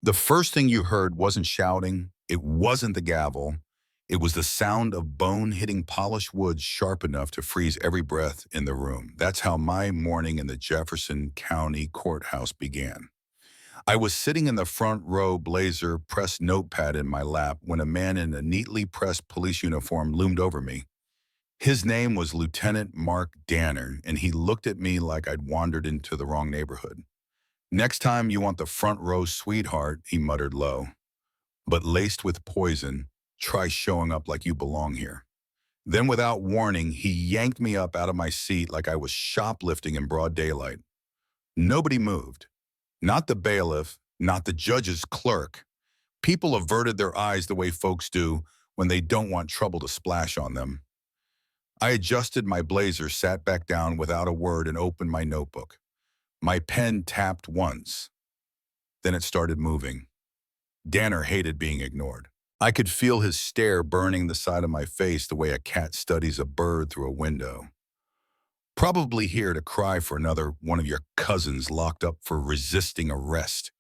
The first thing you heard wasn't shouting, it wasn't the gavel, it was the sound of bone hitting polished wood sharp enough to freeze every breath in the room. That's how my morning in the Jefferson County Courthouse began. I was sitting in the front row, blazer, pressed notepad in my lap, when a man in a neatly pressed police uniform loomed over me. His name was Lieutenant Mark Danner, and he looked at me like I'd wandered into the wrong neighborhood. "Next time you want the front row, sweetheart," he muttered low, "but laced with poison, try showing up like you belong here." Then without warning, he yanked me up out of my seat like I was shoplifting in broad daylight. Nobody moved. Not the bailiff, not the judge's clerk. People averted their eyes the way folks do when they don't want trouble to splash on them. I adjusted my blazer, sat back down without a word, and opened my notebook. My pen tapped once. Then it started moving. Danner hated being ignored. I could feel his stare burning the side of my face the way a cat studies a bird through a window. "Probably here to cry for another one of your cousins locked up for resisting arrest."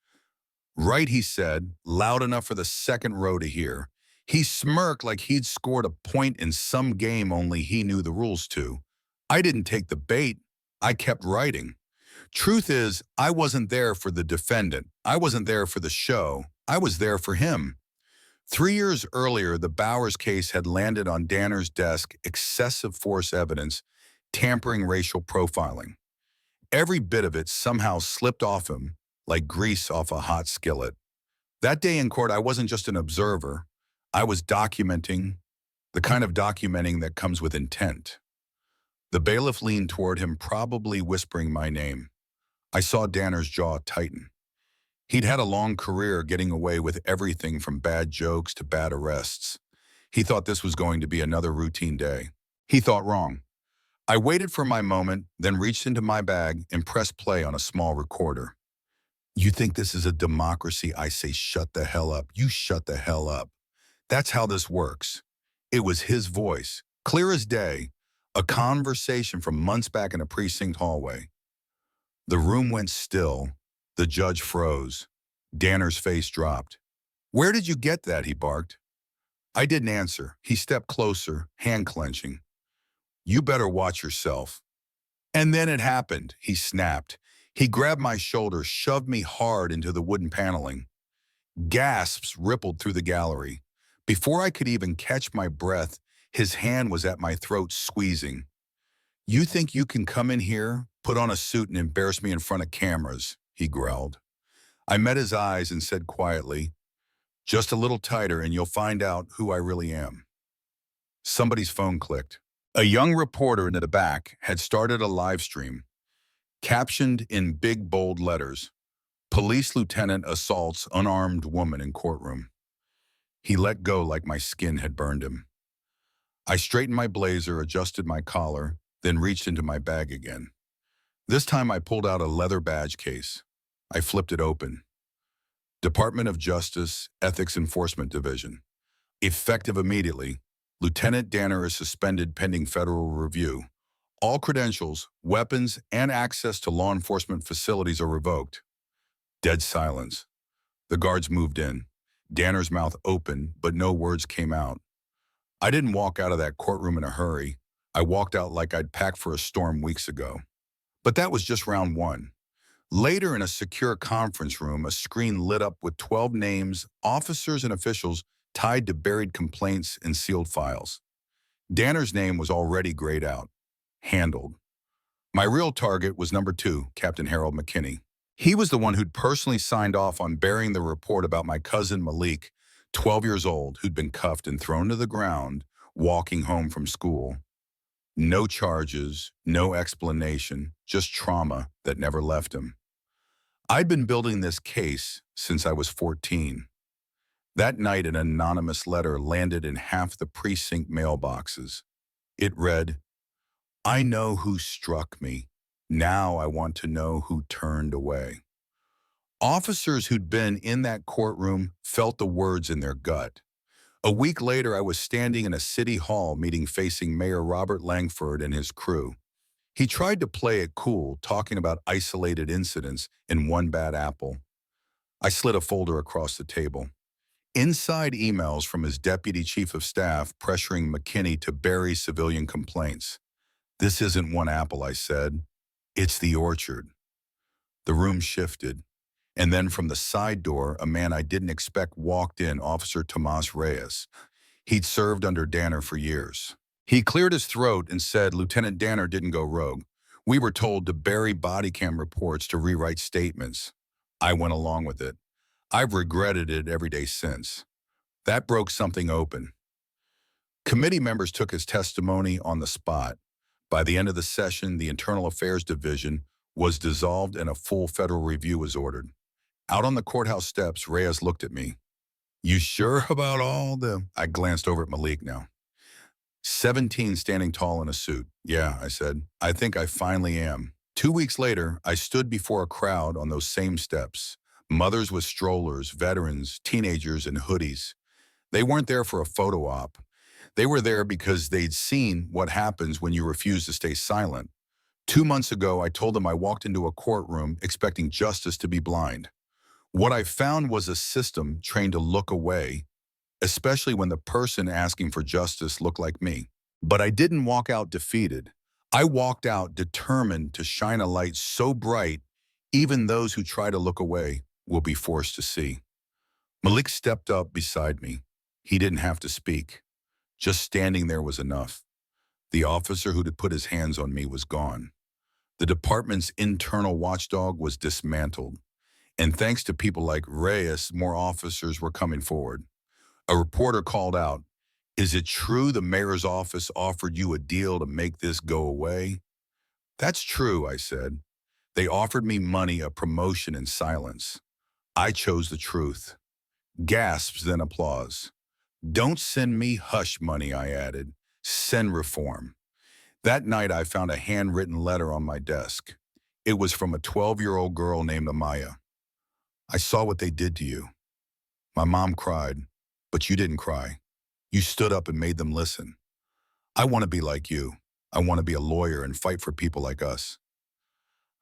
"Right," he said, loud enough for the second row to hear. He smirked like he'd scored a point in some game only he knew the rules to. I didn't take the bait. I kept writing. Truth is, I wasn't there for the defendant. I wasn't there for the show. I was there for him. 3 years earlier, the Bowers case had landed on Danner's desk: excessive force evidence, tampering, racial profiling. Every bit of it somehow slipped off him like grease off a hot skillet. That day in court, I wasn't just an observer. I was documenting, the kind of documenting that comes with intent. The bailiff leaned toward him, probably whispering my name. I saw Danner's jaw tighten. He'd had a long career getting away with everything from bad jokes to bad arrests. He thought this was going to be another routine day. He thought wrong. I waited for my moment, then reached into my bag and pressed play on a small recorder. "You think this is a democracy?" I say, "Shut the hell up. You shut the hell up. That's how this works." It was his voice, clear as day, a conversation from months back in a precinct hallway. The room went still. The judge froze. Danner's face dropped. "Where did you get that?" he barked. I didn't answer. He stepped closer, hand clenching. "You better watch yourself." And then it happened. He snapped. He grabbed my shoulder, shoved me hard into the wooden paneling. Gasps rippled through the gallery. Before I could even catch my breath, his hand was at my throat, squeezing. "You think you can come in here, put on a suit, and embarrass me in front of cameras?" he growled. I met his eyes and said quietly, "Just a little tighter and you'll find out who I really am." Somebody's phone clicked. A young reporter in the back had started a live stream, captioned in big, bold letters, "Police Lieutenant assaults unarmed woman in courtroom." He let go like my skin had burned him. I straightened my blazer, adjusted my collar, then reached into my bag again. This time I pulled out a leather badge case. I flipped it open. Department of Justice, Ethics Enforcement Division. Effective immediately. Lieutenant Danner is suspended pending federal review. All credentials, weapons, and access to law enforcement facilities are revoked. Dead silence. The guards moved in. Danner's mouth opened, but no words came out. I didn't walk out of that courtroom in a hurry. I walked out like I'd packed for a storm weeks ago. But that was just round one. Later, in a secure conference room, a screen lit up with 12 names, officers and officials tied to buried complaints and sealed files. Danner's name was already grayed out. Handled. My real target was number 2, Captain Harold McKinney. He was the one who'd personally signed off on burying the report about my cousin Malik, 12 years old, who'd been cuffed and thrown to the ground walking home from school. No charges, no explanation, just trauma that never left him. I'd been building this case since I was 14. That night, an anonymous letter landed in half the precinct mailboxes. It read, "I know who struck me. Now I want to know who turned away." Officers who'd been in that courtroom felt the words in their gut. A week later, I was standing in a city hall meeting facing Mayor Robert Langford and his crew. He tried to play it cool, talking about isolated incidents and one bad apple. I slid a folder across the table. Inside emails from his deputy chief of staff pressuring McKinney to bury civilian complaints. This isn't one apple, I said. It's the orchard. The room shifted. And then from the side door, a man I didn't expect walked in, Officer Tomas Reyes. He'd served under Danner for years. He cleared his throat and said Lieutenant Danner didn't go rogue. We were told to bury body cam reports to rewrite statements. I went along with it. I've regretted it every day since. That broke something open. Committee members took his testimony on the spot. By the end of the session, the Internal Affairs Division was dissolved and a full federal review was ordered. Out on the courthouse steps, Reyes looked at me. You sure about all the... I glanced over at Malik now. 17 standing tall in a suit. Yeah, I said. I think I finally am. 2 weeks later, I stood before a crowd on those same steps. Mothers with strollers, veterans, teenagers in hoodies. They weren't there for a photo op. They were there because they'd seen what happens when you refuse to stay silent. 2 months ago, I told them I walked into a courtroom expecting justice to be blind. What I found was a system trained to look away, especially when the person asking for justice looked like me. But I didn't walk out defeated. I walked out determined to shine a light so bright, even those who try to look away will be forced to see. Malik stepped up beside me. He didn't have to speak. Just standing there was enough. The officer who'd put his hands on me was gone. The department's internal watchdog was dismantled. And thanks to people like Reyes, more officers were coming forward. A reporter called out, "Is it true the mayor's office offered you a deal to make this go away?" "That's true," I said. "They offered me money, a promotion, and silence. I chose the truth." Gasps, then applause. "Don't send me hush money," I added. "Send reform." That night, I found a handwritten letter on my desk. It was from a 12-year-old girl named Amaya. "I saw what they did to you. My mom cried, but you didn't cry. You stood up and made them listen. I want to be like you. I want to be a lawyer and fight for people like us."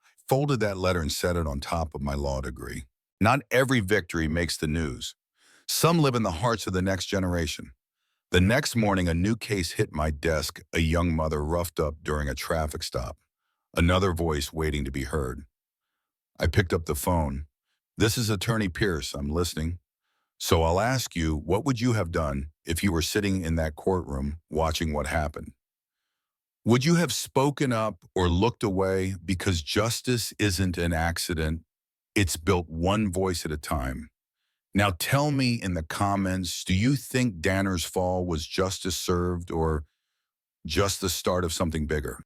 I folded that letter and set it on top of my law degree. Not every victory makes the news. Some live in the hearts of the next generation. The next morning, a new case hit my desk, a young mother roughed up during a traffic stop. Another voice waiting to be heard. I picked up the phone. "This is Attorney Pierce. I'm listening. So I'll ask you, what would you have done if you were sitting in that courtroom watching what happened? Would you have spoken up or looked away? Because justice isn't an accident. It's built one voice at a time. Now tell me in the comments, do you think Danner's fall was justice served or just the start of something bigger?"